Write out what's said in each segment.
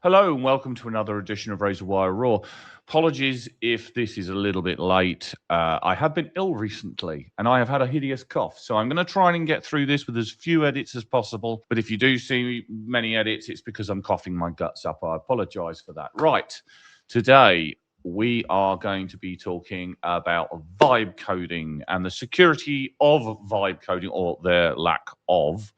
Hello and welcome to another edition of Razorwire Raw. Apologies if this is a little bit late. I have been ill recently and I have had a hideous cough. So I'm going to try and get through this with as few edits as possible. But if you do see many edits, it's because I'm coughing my guts up. I apologize for that. Right. Today, we are going to be talking about vibe coding and the security of vibe coding or their lack of.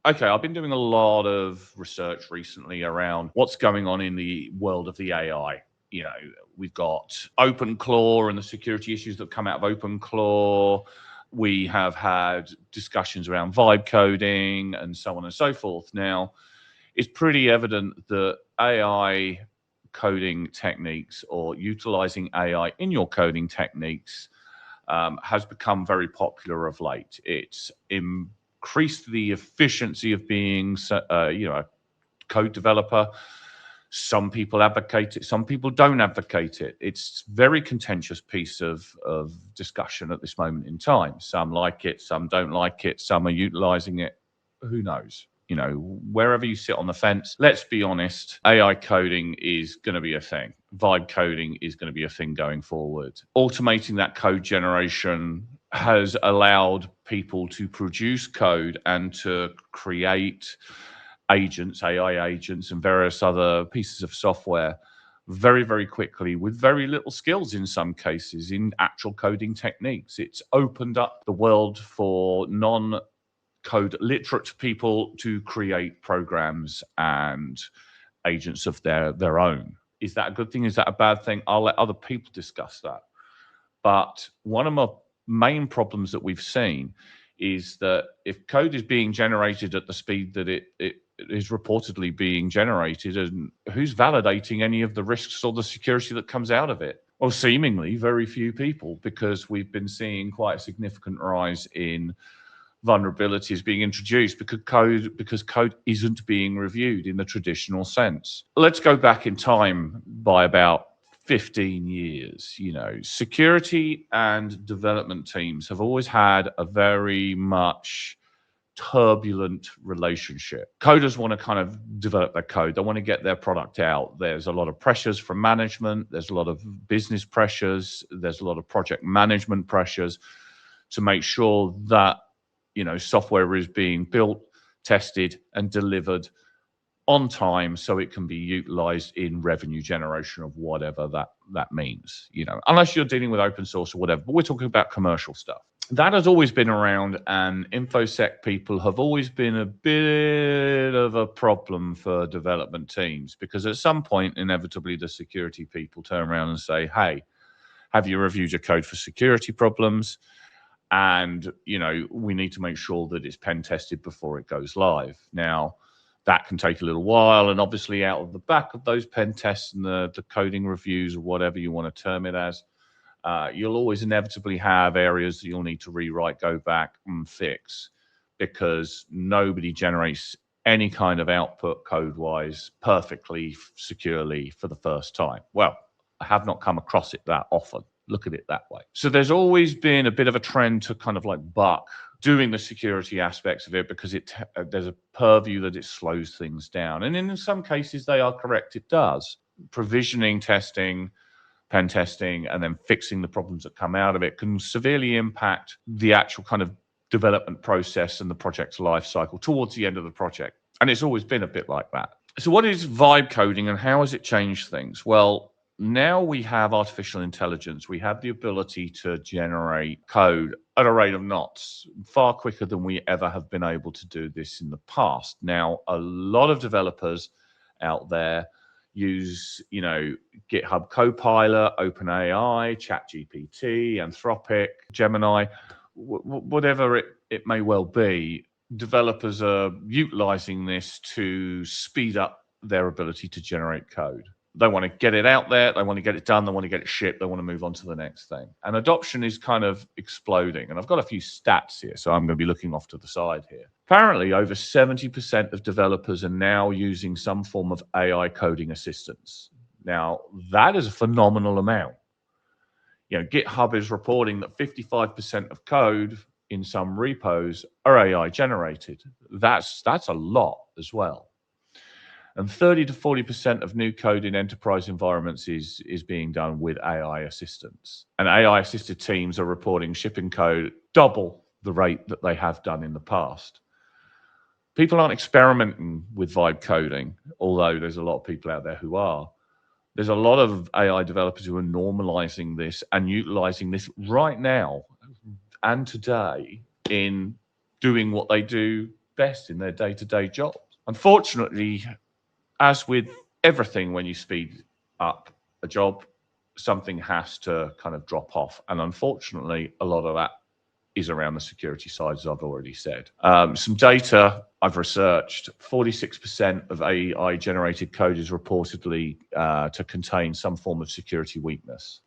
Okay, I've been doing a lot of research recently around what's going on in the world of the AI. You know, we've got OpenClaw and the security issues that come out of OpenClaw. We have had discussions around vibe coding and so on and so forth. Now, it's pretty evident that AI coding techniques or utilizing AI in your coding techniques has become very popular of late. It's increased the efficiency of being, a code developer. Some people advocate it, some people don't advocate it. It's a very contentious piece of discussion at this moment in time. Some like it, some don't like it, some are utilizing it. Who knows? You know, wherever you sit on the fence, let's be honest, AI coding is going to be a thing. Vibe coding is going to be a thing going forward. Automating that code generation has allowed people to produce code and to create agents, AI agents, and various other pieces of software very, very quickly with very little skills in some cases in actual coding techniques. It's opened up the world for non-code literate people to create programs and agents of their own. Is that a good thing? Is that a bad thing? I'll let other people discuss that. But one of my main problems that we've seen is that if code is being generated at the speed that it is reportedly being generated, and who's validating any of the risks or the security that comes out of it? Well, seemingly very few people, because we've been seeing quite a significant rise in vulnerabilities being introduced because code isn't being reviewed in the traditional sense. Let's go back in time by about 15 years. You know, security and development teams have always had a very much turbulent relationship. Coders want to kind of develop their code. They want to get their product out. There's a lot of pressures from management. There's a lot of business pressures. There's a lot of project management pressures to make sure that, you know, software is being built, tested, and delivered on time so it can be utilized in revenue generation of whatever that means, you know, unless you're dealing with open source or whatever. But we're talking about commercial stuff. That has always been around, and Infosec people have always been a bit of a problem for development teams, because at some point, inevitably, the security people turn around and say, hey, have you reviewed your code for security problems? And, you know, we need to make sure that it's pen tested before it goes live. Now, that can take a little while. And obviously, out of the back of those pen tests and the coding reviews or whatever you want to term it as, you'll always inevitably have areas that you'll need to rewrite, go back and fix, because nobody generates any kind of output code-wise perfectly, securely for the first time. Well, I have not come across it that often. Look at it that way. So there's always been a bit of a trend to kind of like buck doing the security aspects of it, because there's a purview that it slows things down. And in some cases, they are correct. It does. Provisioning, testing, pen testing, and then fixing the problems that come out of it can severely impact the actual kind of development process and the project's life cycle towards the end of the project. And it's always been a bit like that. So what is vibe coding and how has it changed things? Well, now we have artificial intelligence. We have the ability to generate code at a rate of knots, far quicker than we ever have been able to do this in the past. Now, a lot of developers out there use, you know, GitHub Copilot, OpenAI, ChatGPT, Anthropic, Gemini, whatever it may well be. Developers are utilizing this to speed up their ability to generate code. They want to get it out there. They want to get it done. They want to get it shipped. They want to move on to the next thing. And adoption is kind of exploding. And I've got a few stats here, so I'm going to be looking off to the side here. Apparently, over 70% of developers are now using some form of AI coding assistance. Now, that is a phenomenal amount. You know, GitHub is reporting that 55% of code in some repos are AI generated. That's a lot as well. And 30 to 40% of new code in enterprise environments is being done with AI assistance. And AI-assisted teams are reporting shipping code double the rate that they have done in the past. People aren't experimenting with vibe coding, although there's a lot of people out there who are. There's a lot of AI developers who are normalizing this and utilizing this right now and today in doing what they do best in their day-to-day jobs. Unfortunately, as with everything, when you speed up a job, something has to kind of drop off. And unfortunately, a lot of that is around the security side, as I've already said. Some data I've researched, 46% of AI-generated code is reportedly to contain some form of security weakness.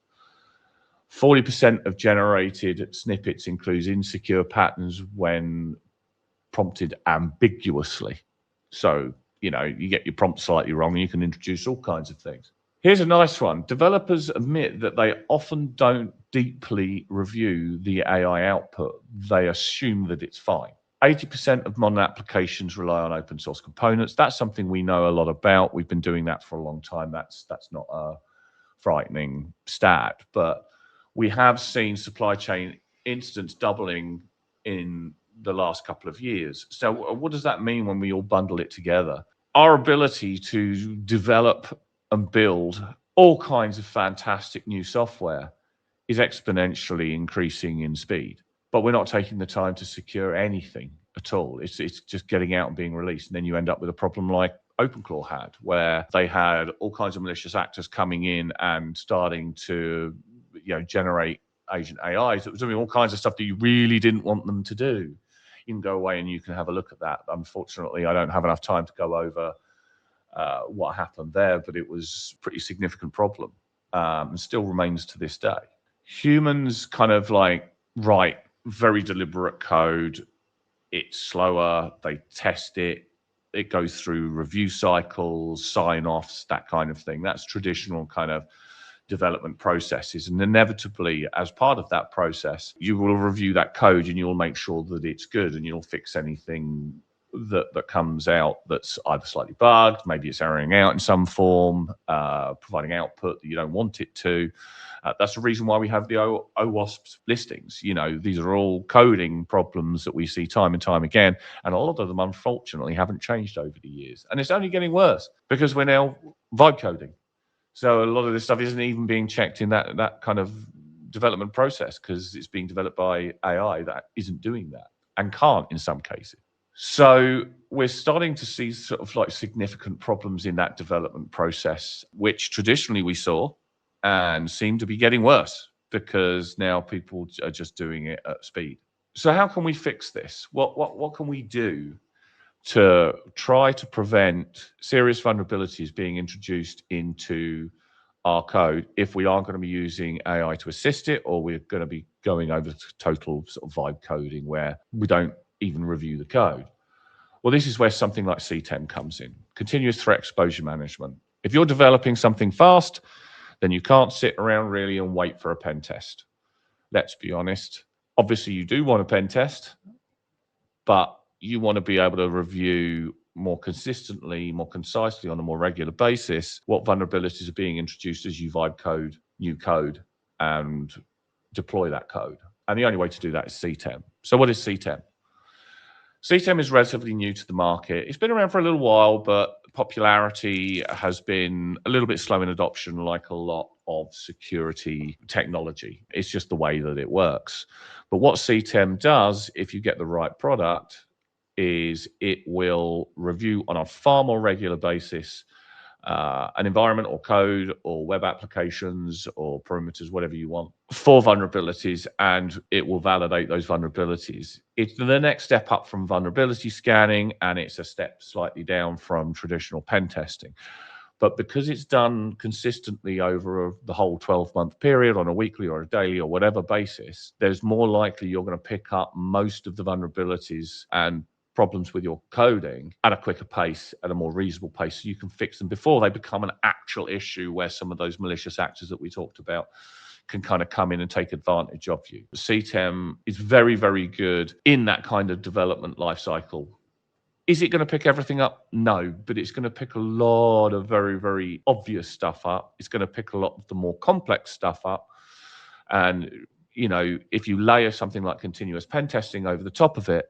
40% of generated snippets includes insecure patterns when prompted ambiguously. So, you know, you get your prompt slightly wrong and you can introduce all kinds of things. Here's a nice one. Developers admit that they often don't deeply review the AI output. They assume that it's fine. 80% of modern applications rely on open source components. That's something we know a lot about. We've been doing that for a long time. That's not a frightening stat, but we have seen supply chain incidents doubling in the last couple of years. So what does that mean when we all bundle it together? Our ability to develop and build all kinds of fantastic new software is exponentially increasing in speed, but we're not taking the time to secure anything at all. It's just getting out and being released. And then you end up with a problem like OpenClaw had, where they had all kinds of malicious actors coming in and starting to, you know, generate agent AIs that was doing all kinds of stuff that you really didn't want them to do. You can go away and you can have a look at that. Unfortunately, I don't have enough time to go over what happened there, but it was a pretty significant problem and still remains to this day. Humans kind of like write very deliberate code. It's slower. They test it. It goes through review cycles, sign-offs, that kind of thing. That's traditional kind of development processes. And inevitably, as part of that process, you will review that code and you'll make sure that it's good and you'll fix anything that comes out that's either slightly bugged, maybe it's erroring out in some form, providing output that you don't want it to. That's the reason why we have the OWASP listings. You know, these are all coding problems that we see time and time again, and a lot of them, unfortunately, haven't changed over the years. And it's only getting worse because we're now vibe coding. So a lot of this stuff isn't even being checked in that kind of development process because it's being developed by AI that isn't doing that and can't in some cases. So we're starting to see sort of like significant problems in that development process, which traditionally we saw and seem to be getting worse because now people are just doing it at speed. So how can we fix this? What can we do to try to prevent serious vulnerabilities being introduced into our code if we are going to be using AI to assist it, or we're going to be going over to total sort of vibe coding where we don't even review the code? Well, this is where something like CTEM comes in, continuous threat exposure management. If you're developing something fast, then you can't sit around really and wait for a pen test. Let's be honest. Obviously, you do want a pen test, but you want to be able to review more consistently, more concisely on a more regular basis what vulnerabilities are being introduced as you vibe code new code and deploy that code. And the only way to do that is CTEM. So what is CTEM? CTEM is relatively new to the market. It's been around for a little while, but popularity has been a little bit slow in adoption, like a lot of security technology. It's just the way that it works. But what CTEM does, if you get the right product, is it will review on a far more regular basis an environment or code or web applications or perimeters, whatever you want, for vulnerabilities, and it will validate those vulnerabilities. It's the next step up from vulnerability scanning, and it's a step slightly down from traditional pen testing. But because it's done consistently over the whole 12-month period on a weekly or a daily or whatever basis, there's more likely you're going to pick up most of the vulnerabilities and problems with your coding at a quicker pace, at a more reasonable pace, so you can fix them before they become an actual issue where some of those malicious actors that we talked about can kind of come in and take advantage of you. CTEM is very, very good in that kind of development lifecycle Is it going to pick everything up? No, but it's going to pick a lot of very, very obvious stuff up. It's going to pick a lot of the more complex stuff up. And, you know, if you layer something like continuous pen testing over the top of it,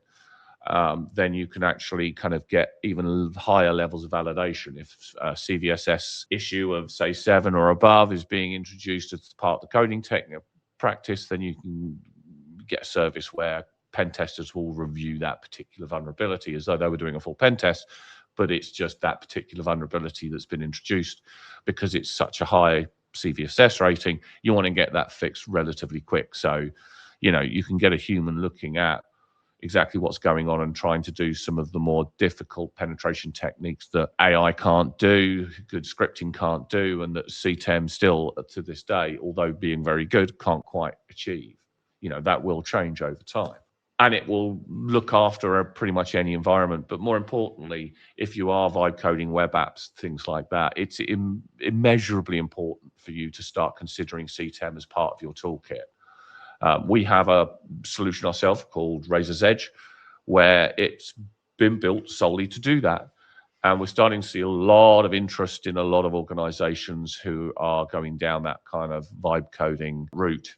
then you can actually kind of get even higher levels of validation. If a CVSS issue of, say, 7 or above is being introduced as part of the coding technique practice, then you can get a service where pen testers will review that particular vulnerability as though they were doing a full pen test, but it's just that particular vulnerability that's been introduced. Because it's such a high CVSS rating, you want to get that fixed relatively quick. So, you know, you can get a human looking at exactly what's going on and trying to do some of the more difficult penetration techniques that AI can't do, good scripting can't do, and that CTEM still, to this day, although being very good, can't quite achieve. You know, that will change over time. And it will look after pretty much any environment. But more importantly, if you are vibe coding web apps, things like that, it's immeasurably important for you to start considering CTEM as part of your toolkit. We have a solution ourselves called Razor's Edge, where it's been built solely to do that. And we're starting to see a lot of interest in a lot of organizations who are going down that kind of vibe coding route,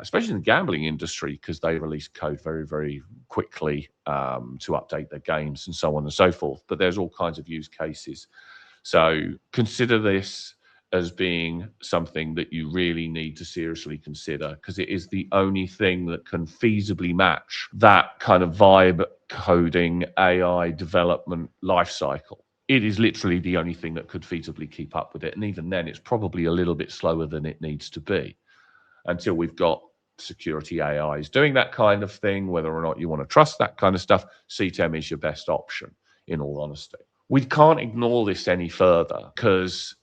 especially in the gambling industry, because they release code very, very quickly to update their games and so on and so forth. But there's all kinds of use cases. So consider this as being something that you really need to seriously consider, because it is the only thing that can feasibly match that kind of vibe coding AI development lifecycle. It is literally the only thing that could feasibly keep up with it. And even then, it's probably a little bit slower than it needs to be until we've got security AIs doing that kind of thing. Whether or not you want to trust that kind of stuff, CTEM is your best option, in all honesty. We can't ignore this any further, because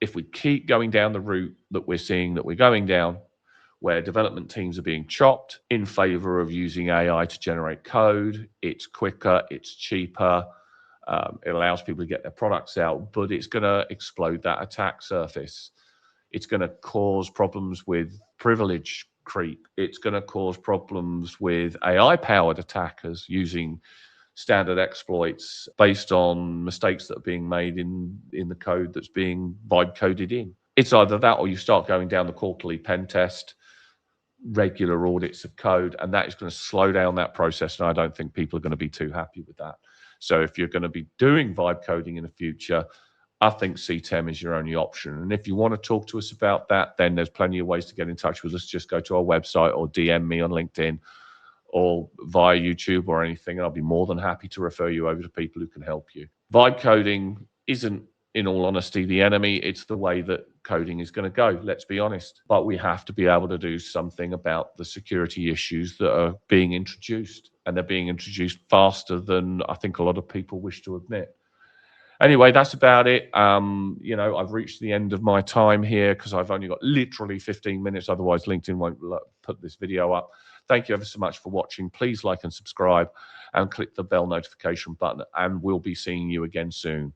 if we keep going down the route that we're seeing that we're going down, where development teams are being chopped in favor of using AI to generate code, it's quicker, it's cheaper, it allows people to get their products out, but it's going to explode that attack surface. It's going to cause problems with privilege creep. It's going to cause problems with AI-powered attackers using standard exploits based on mistakes that are being made in the code that's being vibe coded in. It's either that, or you start going down the quarterly pen test, regular audits of code, and that is going to slow down that process. And I don't think people are going to be too happy with that. So if you're going to be doing vibe coding in the future, I think CTEM is your only option. And if you want to talk to us about that, then there's plenty of ways to get in touch with us. Just go to our website or DM me on LinkedIn or via YouTube or anything, and I'll be more than happy to refer you over to people who can help you. Vibe coding isn't, in all honesty, the enemy. It's the way that coding is going to go, let's be honest. But we have to be able to do something about the security issues that are being introduced, and they're being introduced faster than I think a lot of people wish to admit. Anyway, that's about it. You know, I've reached the end of my time here because I've only got literally 15 minutes. Otherwise, LinkedIn won't put this video up. Thank you ever so much for watching. Please like and subscribe and click the bell notification button, and we'll be seeing you again soon.